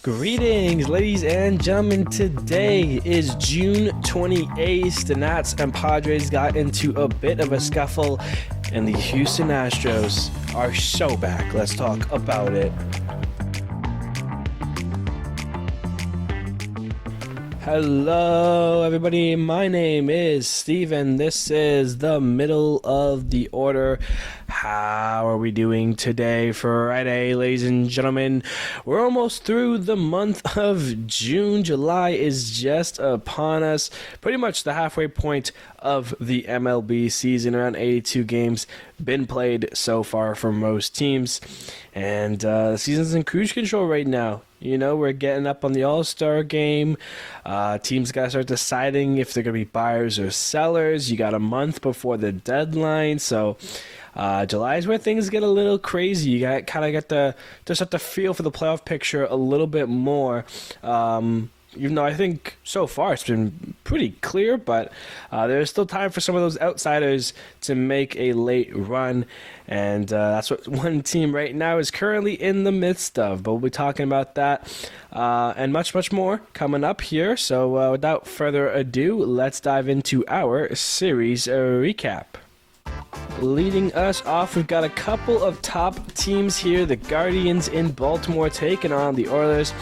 Greetings, ladies and gentlemen. Today is June 28th. The Nats and Padres got into a bit of a scuffle, and the Houston Astros are so back. Let's talk about it. Hello, everybody. My name is Steve, and this is the middle of the order. How are we doing today? Friday, ladies and gentlemen. We're almost through the month of June. July is just upon us. Pretty much the halfway point of the MLB season. Around 82 games been played so far for most teams. And the season's in cruise control right now. You know, we're getting up on the All-Star game. Teams got to start deciding if they're going to be buyers or sellers. You got a month before the deadline. So July is where things get a little crazy. You got to start to feel for the playoff picture a little bit more. Even though I think so far it's been pretty clear, but there's still time for some of those outsiders to make a late run, and that's what one team right now is currently in the midst of. But we'll be talking about that and much, much more coming up here. So without further ado, let's dive into our series recap. Leading us off, we've got a couple of top teams here. The Guardians in Baltimore taking on the Oilers.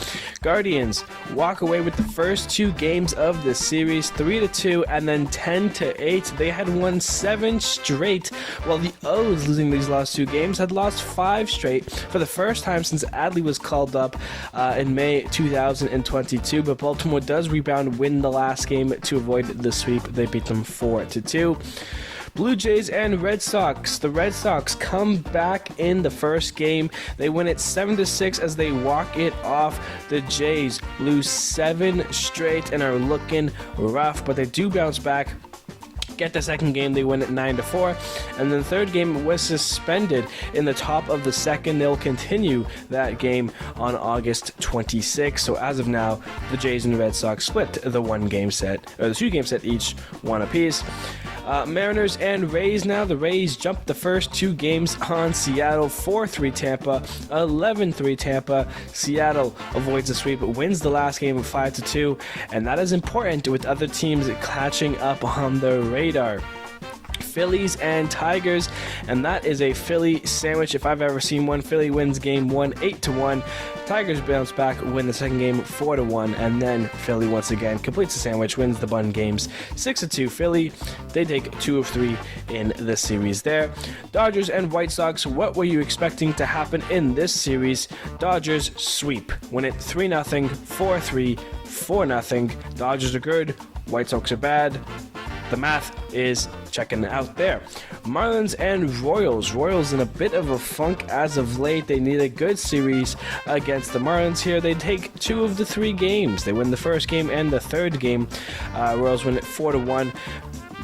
Guardians walk away with the first two games of the series, 3-2 and then 10-8. They had won 7 straight, while the O's, losing these last two games, had lost 5 straight for the first time since Adley was called up in May 2022. But Baltimore does rebound, win the last game to avoid the sweep. They beat them 4-2. Blue Jays and Red Sox. The Red Sox come back in the first game. They win it 7-6 as they walk it off. The Jays lose 7 straight and are looking rough, but they do bounce back. Get the second game, they win it 9-4, and then the third game was suspended in the top of the second. They'll continue that game on August 26th. So as of now, the Jays and the Red Sox split the 1 game set, or the 2 game set each, 1 apiece. Mariners and Rays now. The Rays jumped the first 2 games on Seattle, 4-3 Tampa, 11-3 Tampa. Seattle avoids the sweep, wins the last game of 5-2, and that is important with other teams catching up on the radar. Phillies and Tigers, and that is a Philly sandwich if I've ever seen one. Philly wins game 1 8-1. Tigers bounce back, win the second game 4-1, and then Philly once again completes the sandwich, wins the bun games 6-2. Philly, they take 2 of 3 in the series there. Dodgers and White Sox, what were you expecting to happen in this series? Dodgers sweep, win it 3-0, 4-3, 4-0. Dodgers are good, White Sox are bad. The math is checking out there. Marlins and Royals. Royals in a bit of a funk as of late. They need a good series against the Marlins here. They take 2 of the 3 games. They win the first game and the third game. Royals win it 4-1.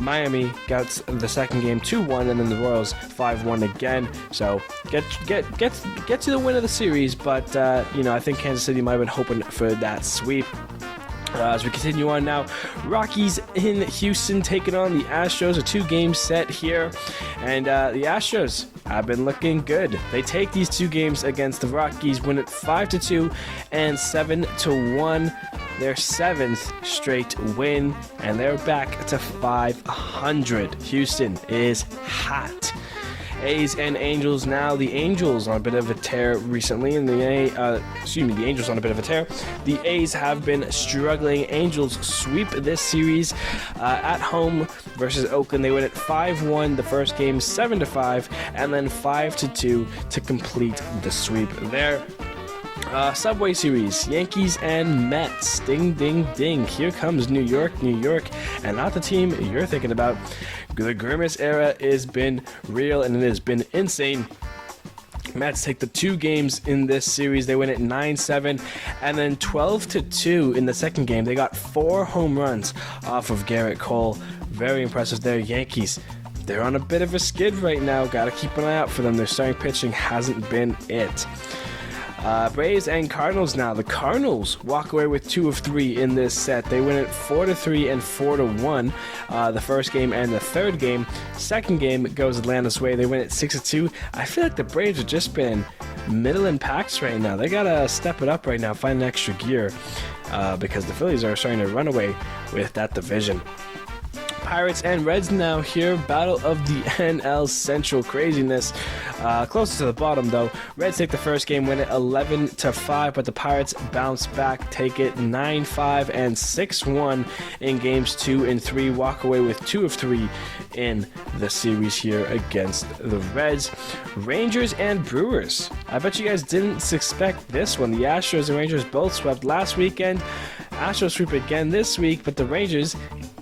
Miami gets the second game 2-1, and then the Royals 5-1 again. So get to the win of the series, but I think Kansas City might have been hoping for that sweep. As we continue on now, Rockies in Houston taking on the Astros, a 2-game set here, and the Astros have been looking good. They take these 2 games against the Rockies, win it 5-2 and 7-1, their 7th straight win, and they're back to 500. Houston is hot. A's and Angels now. The Angels on a bit of a tear recently, and the Angels on a bit of a tear. The A's have been struggling. Angels sweep this series at home versus Oakland. They win it 5-1 the first game, 7-5, and then 5-2 to complete the sweep there. Subway Series, Yankees and Mets. Ding, ding, ding. Here comes New York, and not the team you're thinking about. The Grimace era has been real, and it has been insane. Mets take the 2 games in this series. They win it 9-7, and then 12-2 in the second game. They got 4 home runs off of Garrett Cole. Very impressive there. Yankees, they're on a bit of a skid right now. Got to keep an eye out for them. Their starting pitching hasn't been it. Braves and Cardinals now. The Cardinals walk away with 2 of 3 in this set. They win it 4-3 and 4-1. The first game and the third game. Second game goes Atlanta's way. They win it 6-2. I feel like the Braves have just been middle in packs right now. They gotta step it up right now, find an extra gear, because the Phillies are starting to run away with that division. Pirates and Reds now here. Battle of the NL Central craziness. Closer to the bottom though. Reds take the first game, win it 11-5, but the Pirates bounce back, take it 9-5 and 6-1 in games 2 and 3. Walk away with 2 of 3 in the series here against the Reds. Rangers and Brewers. I bet you guys didn't expect this one. The Astros and Rangers both swept last weekend. Astros sweep again this week, but the Rangers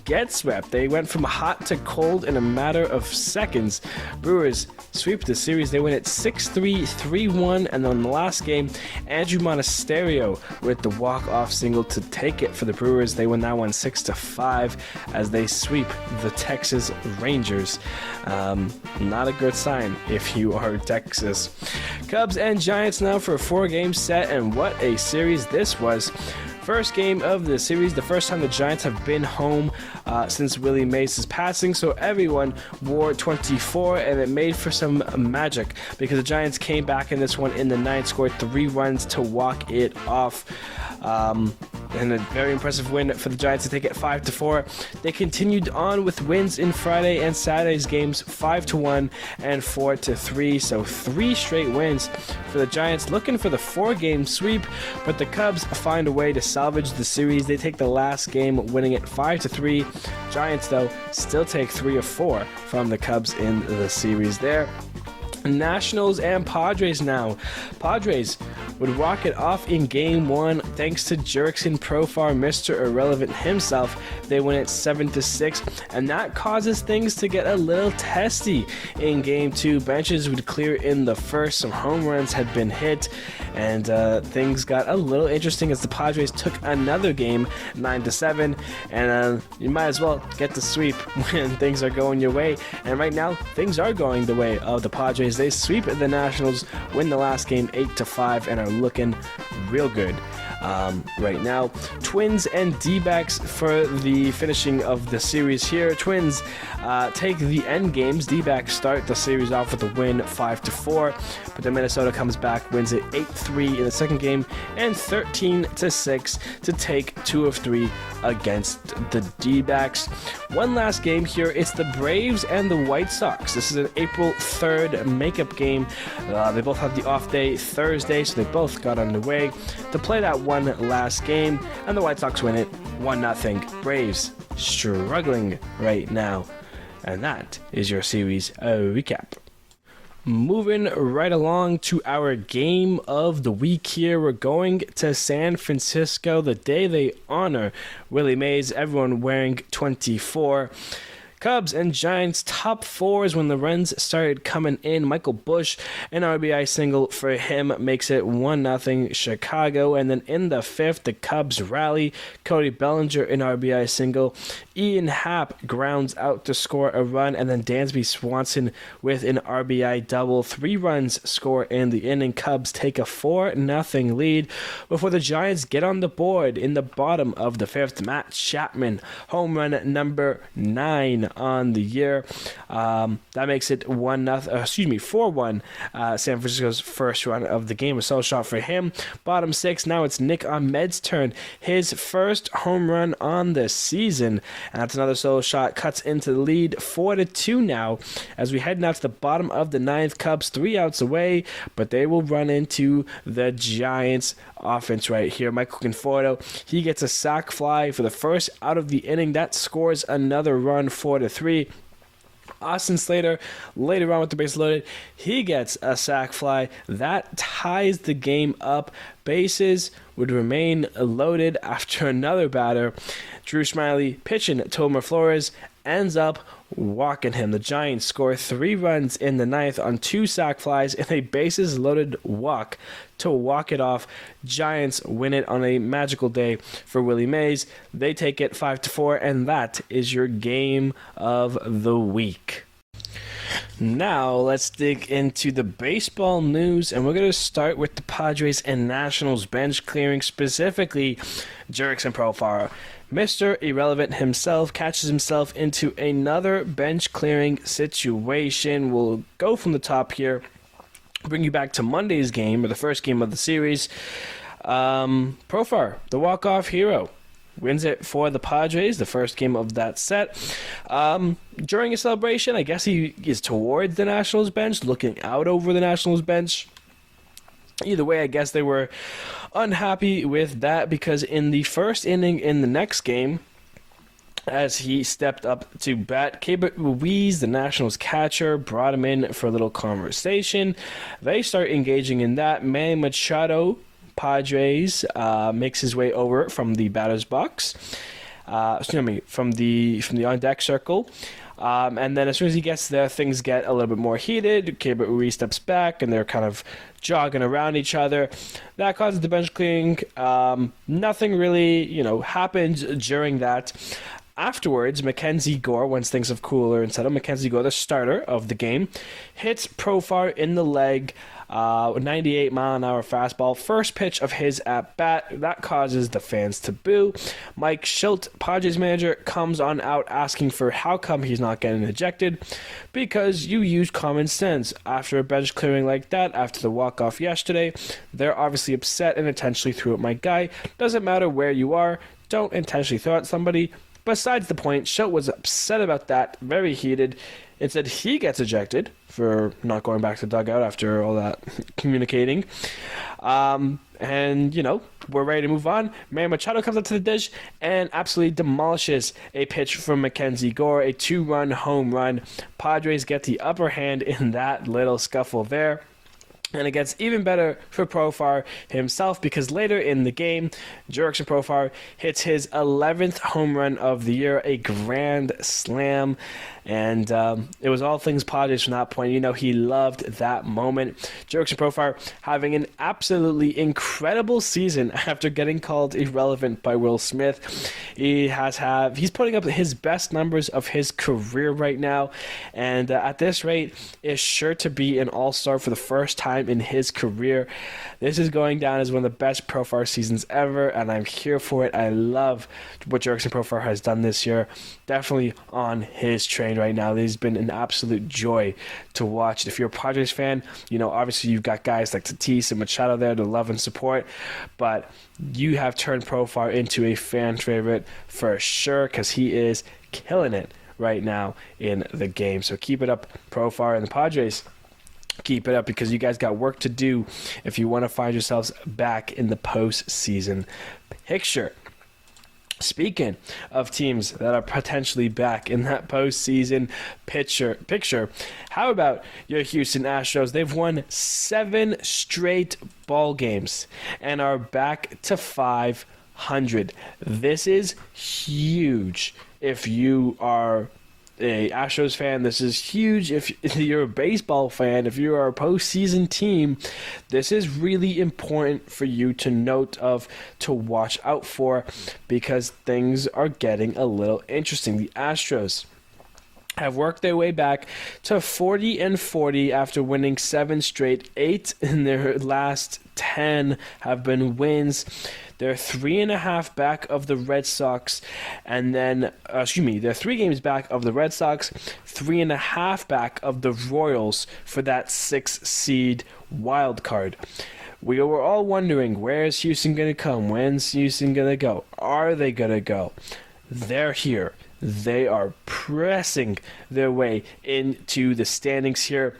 get swept. They went from hot to cold in a matter of seconds. Brewers sweep the series. They win it 6-3, 3-1, and then in the last game, Andrew Monasterio with the walk-off single to take it for the Brewers. They win that one 6-5 as they sweep the Texas Rangers. Not a good sign if you are Texas. Cubs and Giants now for a 4-game set, and what a series this was. First game of the series, the first time the Giants have been home since Willie Mays' passing, so everyone wore 24, and it made for some magic because the Giants came back in this one in the ninth, scored 3 runs to walk it off. And a very impressive win for the Giants to take it 5-4. They continued on with wins in Friday and Saturday's games, 5-1 and 4-3. So 3 straight wins for the Giants, looking for the 4-game sweep. But the Cubs find a way to salvage the series. They take the last game, winning it 5-3. Giants, though, still take 3 of 4 from the Cubs in the series there. Nationals and Padres now. Padres would rock it off in game 1 thanks to Jurickson Profar, Mr. Irrelevant himself. They win it 7-6, and that causes things to get a little testy in game 2. Benches would clear in the first, some home runs had been hit, and things got a little interesting as the Padres took another game 9-7, and you might as well get the sweep when things are going your way, and right now things are going the way of the Padres. They sweep the Nationals, win the last game 8-5, and are looking real good right now. Twins and D-backs for the finishing of the series here. Twins take the end games. D-backs start the series off with a win 5-4, but then Minnesota comes back, wins it 8-3 in the second game and 13-6 to take 2 of 3 against the D-backs. One last game here. It's the Braves and the White Sox. This is an April 3rd makeup game. They both have the off day Thursday, so they both got underway to play that one last game, and the White Sox win it 1-0. Braves struggling right now, and that is your series recap. Moving right along to our game of the week here. We're going to San Francisco, the day they honor Willie Mays, everyone wearing 24. Cubs and Giants top 4s when the runs started coming in. Michael Busch, an RBI single for him, makes it 1-0 Chicago. And then in the 5th, the Cubs rally. Cody Bellinger, an RBI single. Ian Happ grounds out to score a run. And then Dansby Swanson with an RBI double. 3 runs score in the inning. Cubs take a 4-0 lead before the Giants get on the board in the bottom of the 5th. Matt Chapman, home run number 9 on the year. That makes it 4-1. San Francisco's first run of the game. A solo shot for him. Bottom 6. Now it's Nick Ahmed's turn. His first home run on the season. And that's another solo shot. Cuts into the lead 4-2 now. As we head now to the bottom of the 9th. Cubs 3 outs away, but they will run into the Giants offense right here. Michael Conforto, he gets a sac fly for the first out of the inning. That scores another run, 4-3. Austin Slater, later on with the base loaded, he gets a sac fly. That ties the game up. Bases would remain loaded after another batter. Drew Smiley pitching to Tomer Flores ends up walking him. The Giants score 3 runs in the 9th on 2 sac flies and a bases loaded walk to walk it off. Giants win it on a magical day for Willie Mays. They take it 5-4, and that is your game of the week. Now, let's dig into the baseball news, and we're going to start with the Padres and Nationals bench clearing, specifically Jurickson Profar. Mr. Irrelevant himself catches himself into another bench clearing situation. We'll go from the top here. Bring you back to Monday's game, or the first game of the series. Profar, the walk-off hero, wins it for the Padres, the first game of that set. During a celebration, I guess he is towards the Nationals bench, looking out over the Nationals bench. Either way, I guess they were unhappy with that because in the first inning in the next game, as he stepped up to bat, Keibert Ruiz, the Nationals catcher, brought him in for a little conversation. They start engaging in that. Manny Machado, Padres, makes his way over from the batter's box. From the on-deck circle. And then as soon as he gets there, things get a little bit more heated. Keibert Ruiz steps back, and they're kind of jogging around each other. That causes the bench clearing. Nothing really, happened during that. Afterwards, Mackenzie Gore, once things have cooler and settled, Mackenzie Gore, the starter of the game, hits Profar in the leg, 98-mile-an-hour fastball. First pitch of his at-bat. That causes the fans to boo. Mike Schilt, Padres manager, comes on out asking for how come he's not getting ejected. Because you use common sense. After a bench clearing like that, after the walk-off yesterday, they're obviously upset and intentionally threw at my guy. Doesn't matter where you are, don't intentionally throw at somebody. Besides the point, Schilt was upset about that, very heated. Instead, he gets ejected for not going back to the dugout after all that communicating. We're ready to move on. Manny Machado comes up to the dish and absolutely demolishes a pitch from Mackenzie Gore, a 2-run home run. Padres get the upper hand in that little scuffle there. And it gets even better for Profar himself because later in the game, Jurickson Profar hits his 11th home run of the year, a grand slam. And it was all things Padres from that point. He loved that moment. Jurickson Profar having an absolutely incredible season after getting called irrelevant by Will Smith. He's putting up his best numbers of his career right now. And at this rate, is sure to be an all-star for the first time in his career. This is going down as one of the best Profar seasons ever, and I'm here for it. I love what Jurickson Profar has done this year. Definitely on his train right now. This has been an absolute joy to watch. If you're a Padres fan, obviously you've got guys like Tatis and Machado there to love and support, but you have turned Profar into a fan favorite for sure because he is killing it right now in the game. So keep it up, Profar and the Padres. Keep it up because you guys got work to do if you want to find yourselves back in the postseason picture. Speaking of teams that are potentially back in that postseason picture, how about your Houston Astros? They've won 7 straight ball games and are back to 500. This is huge if you are a Astros fan. This is huge if you're a baseball fan. If you are a postseason team, this is really important for you to note of, to watch out for, because things are getting a little interesting. The Astros have worked their way back to 40-40 after winning 7 straight. 8 in their last 10 have been wins. They're 3.5 back of the Red Sox, and then, they're 3 games back of the Red Sox, 3.5 back of the Royals for that 6th seed wild card. We were all wondering, where's Houston going to come? When's Houston going to go? Are they going to go? They're here. They are pressing their way into the standings here.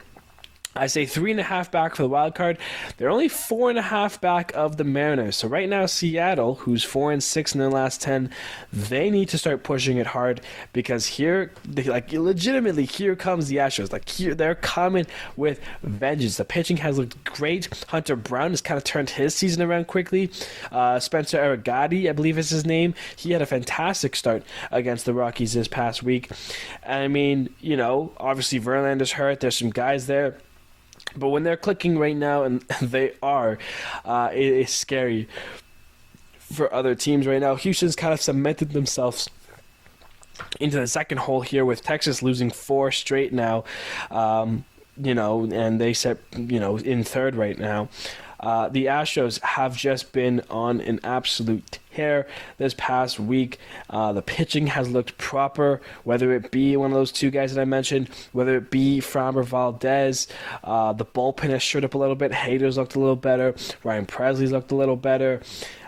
I say 3.5 back for the wild card. They're only 4.5 back of the Mariners. So right now, Seattle, who's 4-6 in their last 10, they need to start pushing it hard because here comes the Astros. Here they're coming with vengeance. The pitching has looked great. Hunter Brown has kind of turned his season around quickly. Spencer Aragati, I believe is his name. He had a fantastic start against the Rockies this past week. I mean, obviously Verlander's hurt. There's some guys there. But when they're clicking right now, and they are, it is scary for other teams right now. Houston's kind of cemented themselves into the second hole here with Texas losing 4 straight now, and they set, in third right now. The Astros have just been on an absolute here this past week. The pitching has looked proper, whether it be one of those two guys that I mentioned, whether it be Framber Valdez. The bullpen has showed up a little bit. Hader's looked a little better. Ryan Presley's looked a little better.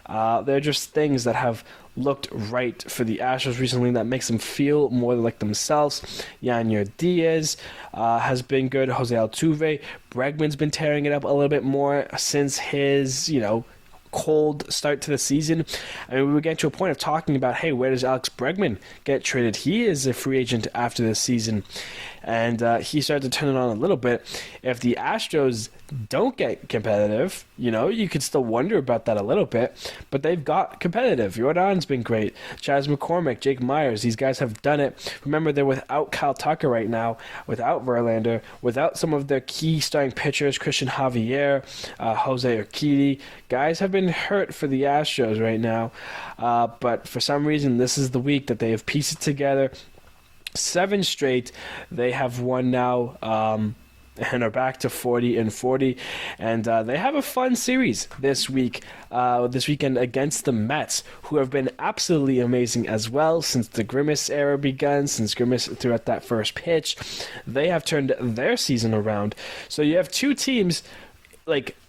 They're just things that have looked right for the Astros recently that makes them feel more like themselves. Yanyer Diaz has been good. Jose Altuve. Bregman's been tearing it up a little bit more since his, cold start to the season. I mean, we were getting to a point of talking about, hey, where does Alex Bregman get traded? He is a free agent after this season, and he started to turn it on a little bit. If the Astros don't get competitive, you could still wonder about that a little bit, but they've got competitive. Jordan's been great. Chas McCormick, Jake Myers, these guys have done it. Remember, they're without Kyle Tucker right now, without Verlander, without some of their key starting pitchers, Christian Javier, Jose Urquidy. Guys have been hurt for the Astros right now, but for some reason, this is the week that they have pieced it together. 7 straight, they have won now, and are back to 40-40, and they have a fun series this weekend against the Mets, who have been absolutely amazing as well since the Grimace era begun, since Grimace threw out that first pitch. They have turned their season around. So you have two teams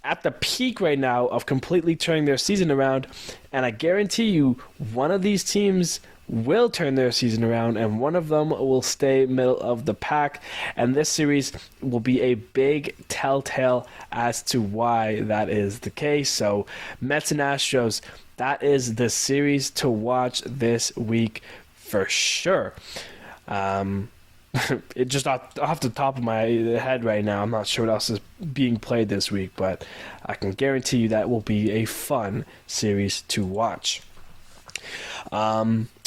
at the peak right now of completely turning their season around, and I guarantee you one of these teams will turn their season around, and one of them will stay middle of the pack, and this series will be a big telltale as to why that is the case. So Mets and Astros, that is the series to watch this week for sure. It just off the top of my head right now, I'm not sure what else is being played this week, but I can guarantee you that will be a fun series to watch.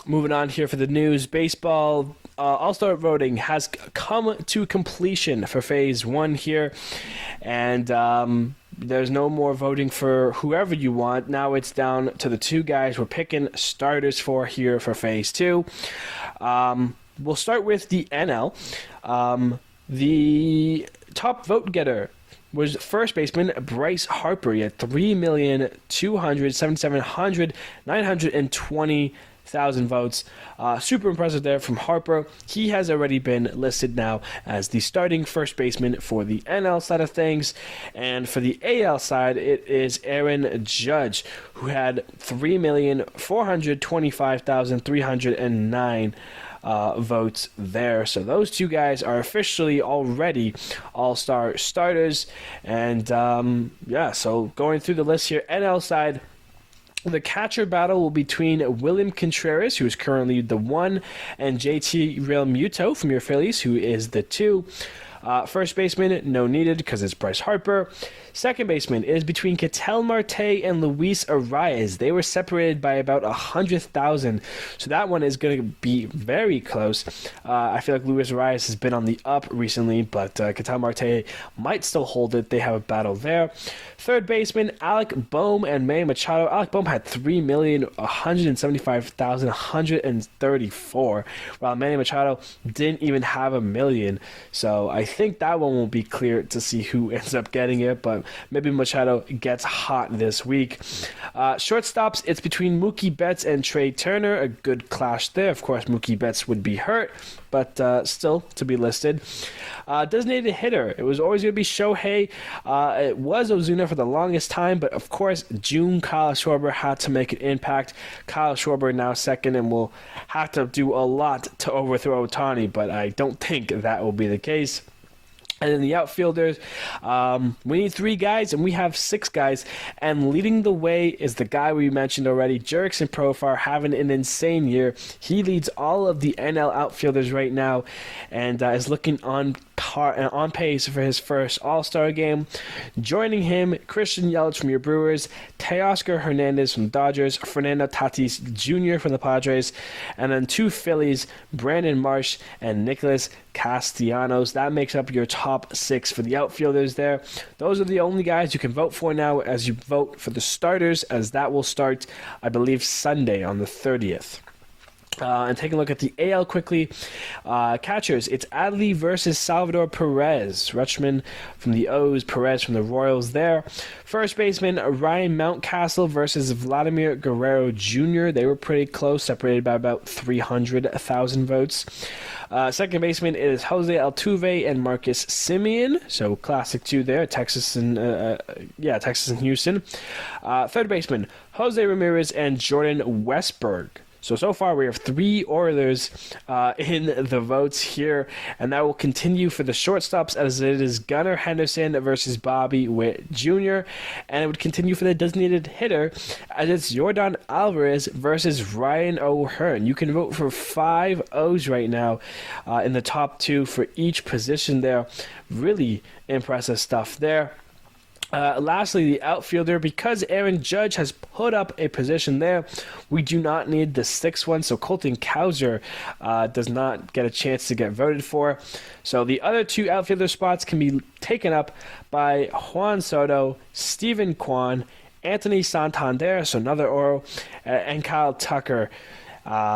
Moving on here for the news, baseball All-Star voting has come to completion for Phase 1 here, and there's no more voting for whoever you want. Now it's down to the 2 guys we're picking starters for here for Phase 2. We'll start with the NL. The top vote getter was first baseman Bryce Harper. He had 3,277,920,000 votes. Super impressive there from Harper. He has already been listed now as the starting first baseman for the NL side of things. And for the AL side, it is Aaron Judge, who had 3,425,309 votes there. So those 2 guys are officially already all-star starters. And so going through the list here, NL side, the catcher battle will be between William Contreras, who is currently the 1, and JT Realmuto from your Phillies, who is the 2. First baseman, no needed because it's Bryce Harper. Second baseman is between Ketel Marte and Luis Arias. They were separated by about 100,000, so that one is going to be very close. I feel like Luis Arias has been on the up recently, but Ketel Marte might still hold it. They have a battle there. Third baseman, Alec Bohm and Manny Machado. Alec Bohm had 3,175,134, while Manny Machado didn't even have 1 million. So I think that one will be clear to see who ends up getting it, but maybe Machado gets hot this week. Shortstops, it's between Mookie Betts and Trey Turner. A good clash there. Of course, Mookie Betts would be hurt, but still to be listed. Designated hitter, it was always going to be Shohei. It was Ozuna for the longest time, but of course, Kyle Schwarber had to make an impact. Kyle Schwarber now second and will have to do a lot to overthrow Ohtani, but I don't think that will be the case. And then the outfielders, we need 3 guys, and we have 6 guys. And leading the way is the guy we mentioned already, Jurickson Profar, having an insane year. He leads all of the NL outfielders right now, and is looking on pace for his first All-Star game. Joining him, Christian Yelich from your Brewers, Teoscar Hernandez from the Dodgers, Fernando Tatis Jr. from the Padres, and then 2 Phillies, Brandon Marsh and Nicholas Castellanos. That makes up your top 6 for the outfielders there. Those are the only guys you can vote for now as you vote for the starters, as that will start, I believe, Sunday on the 30th. And taking a look at the AL quickly, catchers, it's Adley versus Salvador Perez. Rutschman from the O's, Perez from the Royals there. First baseman, Ryan Mountcastle versus Vladimir Guerrero Jr. They were pretty close, separated by about 300,000 votes. Second baseman is Jose Altuve and Marcus Semien. So classic two there, Texas and Houston. Third baseman, Jose Ramirez and Jordan Westburg. So far we have 3 Oilers in the votes here, and that will continue for the shortstops as it is Gunnar Henderson versus Bobby Witt Jr., and it would continue for the designated hitter as it's Yordan Alvarez versus Ryan O'Hearn. You can vote for 5 O's right now in the top 2 for each position there. Really impressive stuff there. Lastly, the outfielder, because Aaron Judge has put up a position there, we do not need the 6th one, so Colton Cowser does not get a chance to get voted for. So the other 2 outfielder spots can be taken up by Juan Soto, Steven Kwan, Anthony Santander, so another Oro, and Kyle Tucker.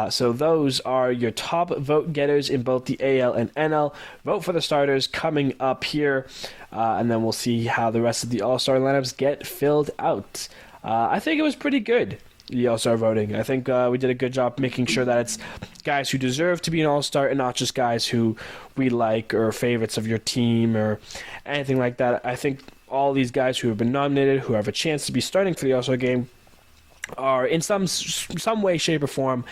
So those are your top vote getters in both the AL and NL. Vote for the starters coming up here, and then we'll see how the rest of the All-Star lineups get filled out. I think it was pretty good, the All-Star voting. I think we did a good job making sure that it's guys who deserve to be an All-Star and not just guys who we like or favorites of your team or anything like that. I think all these guys who have been nominated, who have a chance to be starting for the All-Star game, are in some way, shape, or form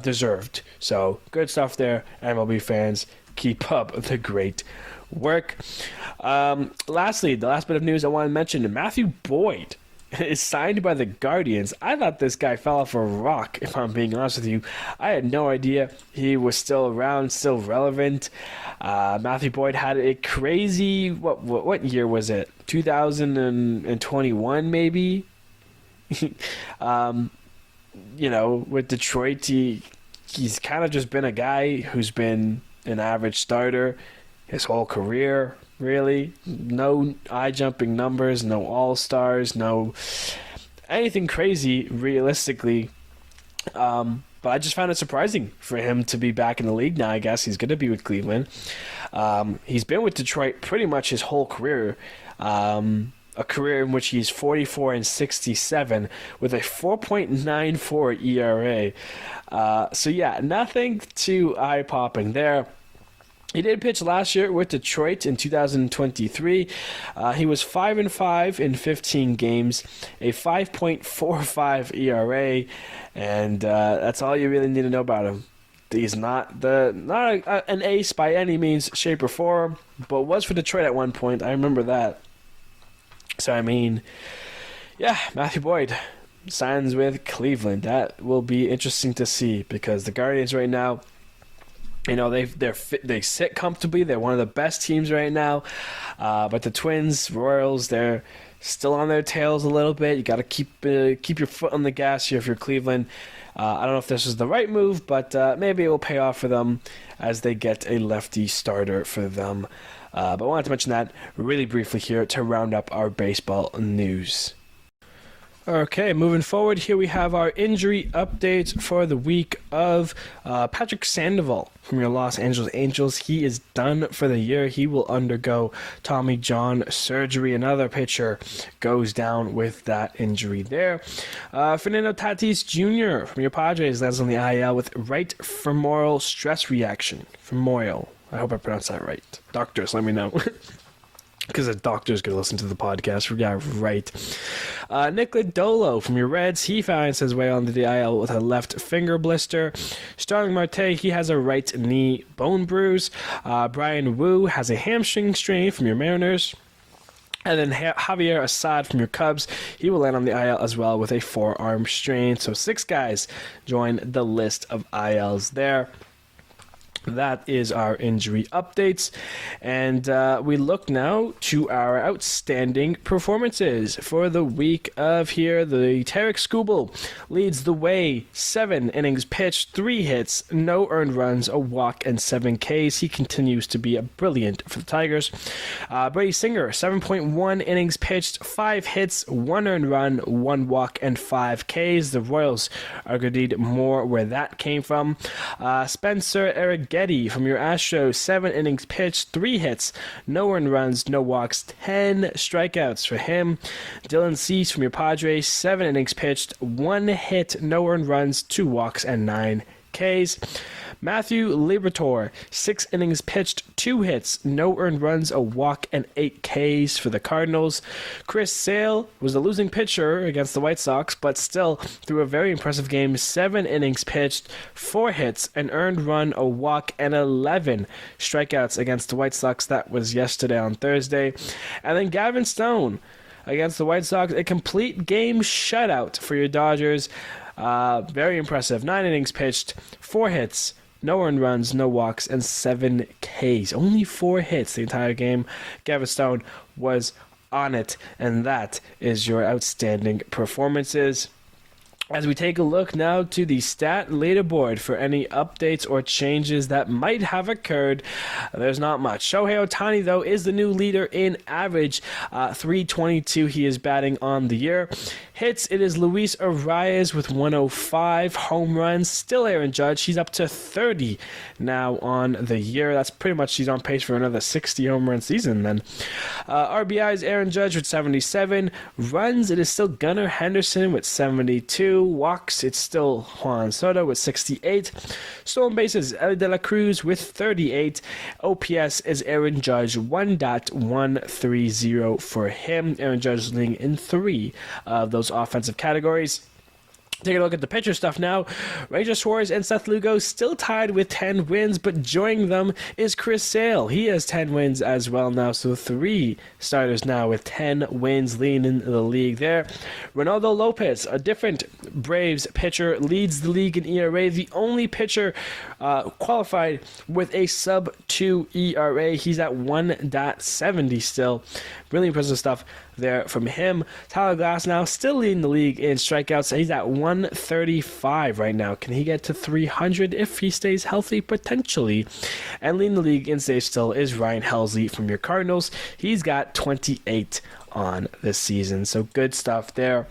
deserved. So good stuff there, MLB fans. Keep up the great work. Lastly, the last bit of news I want to mention: Matthew Boyd is signed by the Guardians. I thought this guy fell off a rock, if I'm being honest with you. I had no idea he was still around, still relevant. Matthew Boyd had a crazy what year was it? 2021 maybe. With Detroit, he's kind of just been a guy who's been an average starter his whole career, really. No eye-jumping numbers, no all-stars, no anything crazy, realistically. But I just found it surprising for him to be back in the league now. I guess he's going to be with Cleveland. He's been with Detroit pretty much his whole career. A career in which he's 44-67 with a 4.94 ERA. So yeah, nothing too eye-popping there. He did pitch last year with Detroit in 2023. He was 5-5 in 15 games, a 5.45 ERA, and that's all you really need to know about him. He's not an ace by any means, shape, or form, but was for Detroit at one point. I remember that. So, I mean, yeah, Matthew Boyd signs with Cleveland. That will be interesting to see because the Guardians right now, they sit comfortably. They're one of the best teams right now. But the Twins, Royals, they're still on their tails a little bit. You got to keep your foot on the gas here if you're Cleveland. I don't know if this is the right move, but maybe it will pay off for them as they get a lefty starter for them. But I wanted to mention that really briefly here to round up our baseball news. Okay, moving forward, here we have our injury updates for the week of Patrick Sandoval from your Los Angeles Angels. He is done for the year. He will undergo Tommy John surgery. Another pitcher goes down with that injury there. Fernando Tatis Jr. from your Padres lands on the IL with right femoral stress reaction. Femoral. I hope I pronounced that right. Doctors, let me know. Because the doctor's going to listen to the podcast. Yeah, right. Nick Lodolo from your Reds. He finds his way onto the IL with a left finger blister. Starling Marte, he has a right knee bone bruise. Brian Wu has a hamstring strain from your Mariners. And then Javier Assad from your Cubs, he will land on the IL as well with a forearm strain. So 6 guys join the list of ILs there. That is our injury updates, and we look now to our outstanding performances for the week of here. The Tarek Skubal leads the way, 7 innings pitched, 3 hits, no earned runs, a walk, and 7 Ks. He continues to be brilliant for the Tigers. Brady Singer, 7.1 innings pitched, 5 hits, 1 earned run, 1 walk, and 5 Ks. The Royals are going to need more where that came from. Spencer Arrighetti from your Astros, 7 innings pitched, 3 hits, no earned runs, no walks, 10 strikeouts for him. Dylan Cease from your Padres, 7 innings pitched, 1 hit, no earned runs, 2 walks, and 9 Ks. Matthew Liberatore, 6 innings pitched, 2 hits, no earned runs, a walk, and 8 Ks for the Cardinals. Chris Sale was the losing pitcher against the White Sox, but still threw a very impressive game. 7 innings pitched, 4 hits, an earned run, a walk, and 11 strikeouts against the White Sox. That was yesterday on Thursday. And then Gavin Stone against the White Sox, a complete game shutout for your Dodgers. Very impressive. 9 innings pitched, 4 hits, no earned runs, no walks, and 7 Ks. Only 4 hits the entire game. Gavin Stone was on it, and that is your outstanding performances. As we take a look now to the stat leaderboard for any updates or changes that might have occurred, there's not much. Shohei Ohtani, though, is the new leader in average. 322 he is batting on the year. Hits, it is Luis Arias with 105. Home runs, still Aaron Judge. He's up to 30 now on the year. That's pretty much, he's on pace for another 60 home run season then. RBIs, Aaron Judge with 77. Runs, it is still Gunnar Henderson with 72. Walks, it's still Juan Soto with 68. Stolen bases, Ellie De La Cruz with 38. OPS is Aaron Judge, 1.130 for him. Aaron Judge leading in 3 of those offensive categories. Taking a look at the pitcher stuff now. Ranger Suarez and Seth Lugo still tied with 10 wins, but joining them is Chris Sale. He has 10 wins as well now, so 3 starters now with 10 wins leading in the league there. Ronaldo Lopez, a different Braves pitcher, leads the league in ERA. The only pitcher qualified with a sub-2 ERA. He's at 1.70 still. Really impressive stuff there from him. Tyler Glass now still leading the league in strikeouts. He's at 135 right now. Can he get to 300 if he stays healthy? Potentially. And leading the league in saves still is Ryan Helsley from your Cardinals. He's got 28 on this season. So good stuff there.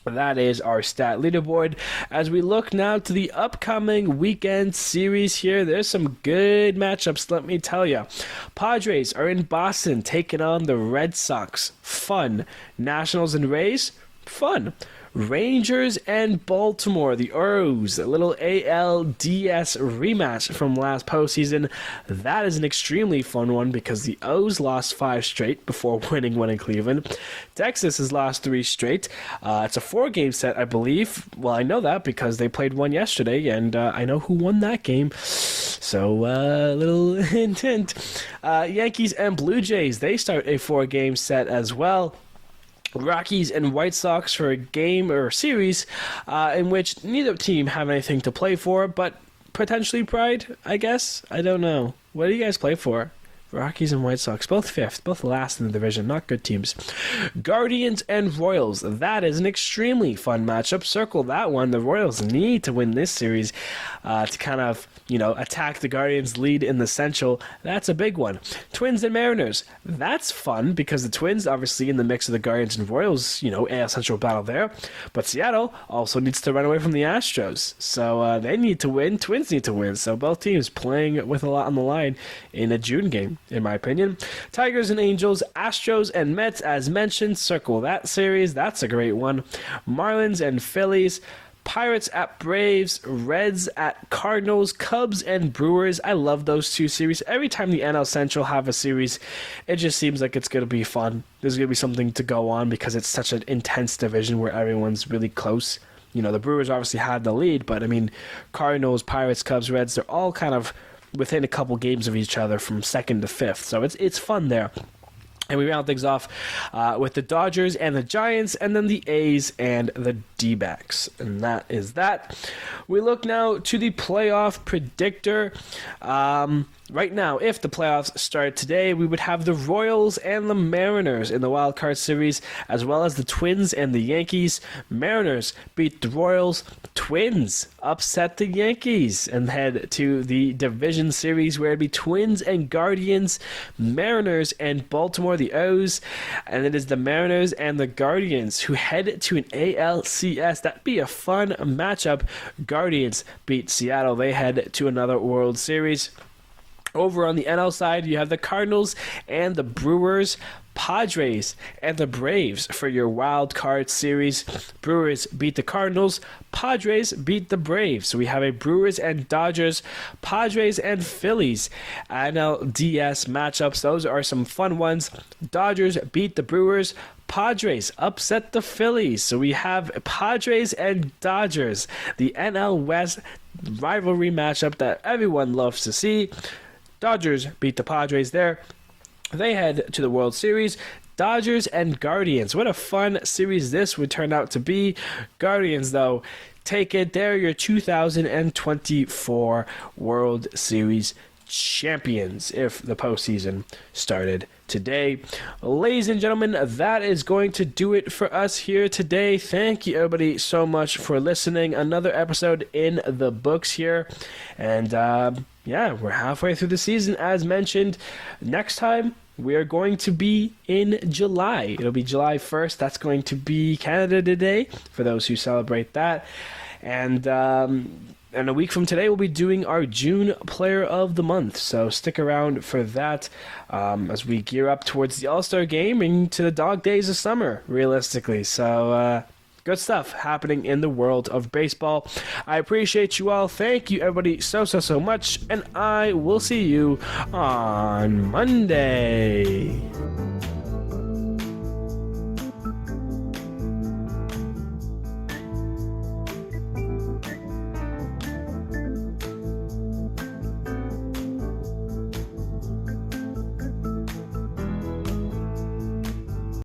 That is our stat leaderboard. As we look now to the upcoming weekend series here, there's some good matchups, let me tell you. Padres are in Boston taking on the Red Sox. Fun. Nationals and Rays? Fun. Rangers and Baltimore, the O's, a little ALDS rematch from last postseason. That is an extremely fun one because the O's lost 5 straight before winning one in Cleveland. Texas has lost 3 straight. It's a 4-game set, I believe. Well, I know that because they played one yesterday, and I know who won that game. So, little hint, hint. Yankees and Blue Jays, they start a 4-game set as well. Rockies and White Sox for a game or series in which neither team have anything to play for, but potentially pride, I guess. I don't know. What do you guys play for? Rockies and White Sox, both 5th, both last in the division, not good teams. Guardians and Royals, that is an extremely fun matchup. Circle that one. The Royals need to win this series to kind of, attack the Guardians' lead in the Central. That's a big one. Twins and Mariners, that's fun because the Twins obviously in the mix of the Guardians and Royals, AL Central battle there. But Seattle also needs to run away from the Astros. So they need to win. Twins need to win. So both teams playing with a lot on the line in a June game, in my opinion. Tigers and Angels, Astros and Mets, as mentioned, circle that series. That's a great one. Marlins and Phillies, Pirates at Braves, Reds at Cardinals, Cubs and Brewers. I love those 2 series. Every time the NL Central have a series, it just seems like it's going to be fun. There's going to be something to go on because it's such an intense division where everyone's really close. The Brewers obviously had the lead, but Cardinals, Pirates, Cubs, Reds, they're all kind of within a couple games of each other from 2nd to 5th. So it's fun there. And we round things off with the Dodgers and the Giants, and then the A's and the D-backs. And that is that. We look now to the playoff predictor. Right now, if the playoffs start today, we would have the Royals and the Mariners in the wild card series, as well as the Twins and the Yankees. Mariners beat the Royals. Twins upset the Yankees and head to the division series where it'd be Twins and Guardians, Mariners and Baltimore, the O's, and it is the Mariners and the Guardians who head to an ALCS. That'd be a fun matchup. Guardians beat Seattle. They head to another World Series. Over on the NL side, you have the Cardinals and the Brewers, Padres and the Braves for your wild card series. Brewers beat the Cardinals, Padres beat the Braves. So we have a Brewers and Dodgers, Padres and Phillies NLDS matchups. Those are some fun ones. Dodgers beat the Brewers, Padres upset the Phillies. So we have Padres and Dodgers, the NL West rivalry matchup that everyone loves to see. Dodgers beat the Padres there. They head to the World Series. Dodgers and Guardians. What a fun series this would turn out to be. Guardians, though, take it. They're your 2024 World Series champions if the postseason started today. Ladies and gentlemen, that is going to do it for us here today. Thank you everybody so much for listening. Another episode in the books here, and yeah, we're halfway through the season as mentioned. Next time we are going to be in July. It'll be July 1st. That's going to be Canada Day for those who celebrate that. And a week from today, we'll be doing our June Player of the Month. So stick around for that as we gear up towards the All-Star Game and to the dog days of summer, realistically. So good stuff happening in the world of baseball. I appreciate you all. Thank you, everybody, so much. And I will see you on Monday.